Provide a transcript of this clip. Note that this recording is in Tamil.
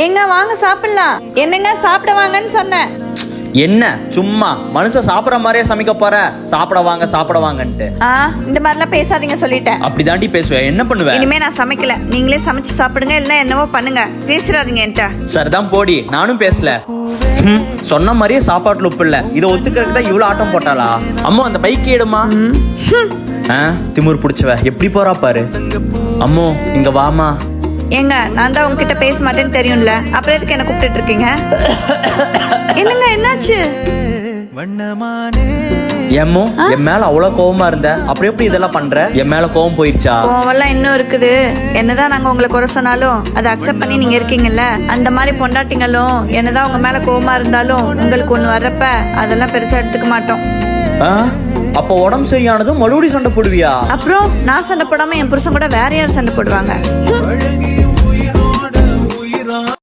எங்க வாங்க சாப்பிடலாம். என்னங்க சாப்பிட வாங்கன்னு சொன்னேன். என்ன சும்மா மனுஷன் சாப்பிட்ற மாதிரியே சமைக்க போற? சாப்பிட வாங்கன்ட்டு இந்த மாதிரிலாம் பேசாதீங்க சொல்லிட்டேன். அப்படிதாண்டி பேசுவேன். என்ன பண்ணுவேன்? இனிமே நான் சமைக்கல, நீங்களே சமைச்சு சாப்பிடுங்க, இல்லைன்னா என்னவோ பண்ணுங்க. பேசிடாதீங்க என்கிட்ட. சரிதான் போடி, நானும் பேசல. சொன்ன மாதிரியே சாப்பாட்டுல உப்பு இல்ல. இதை ஒத்துக்கிறதுக்கு தான் இவ்வளவு ஆட்டம் போட்டாளா? அம்மா அந்த பைக் எடுமா. திமிர் பிடிச்சவ எப்படி போறா பாரு. அம்மோ இங்க வாமா. ஏங்க நான் தான் உங்ககிட்ட பேச மாட்டேன்னு தெரியும்ல, அப்புறம் எதுக்கு என்ன கூப்பிட்டு இருக்கீங்க? என்னங்க என்னாச்சு? ஏமோ என் மேல அவ்வளவு கோவமா இருந்த, அப்புறம் எப்படி இதெல்லாம் பண்ற? என் மேல கோவம் போயிருச்சா? கோவம்லாம் இன்னும் இருக்குது. என்னதான் நாங்க உங்களை குறை சொன்னாலும் அதை அக்செப்ட் பண்ணி நீங்க இருக்கீங்கல்ல. அந்த மாதிரி பொண்டாட்டிங்களும் என்னதான் உங்க மேல கோவமா இருந்தாலும் உங்களுக்கு ஒண்ணு வர்றப்ப அதெல்லாம் பெருசா எடுத்துக்க மாட்டோம். அப்ப உடம்பு சரியானதும் மறுபடியும் சண்டை போடுவியா? அப்புறம் நான் சண்டை போடாம என் புருஷன் கூட வேற யாரும் சண்டை போடுவாங்க?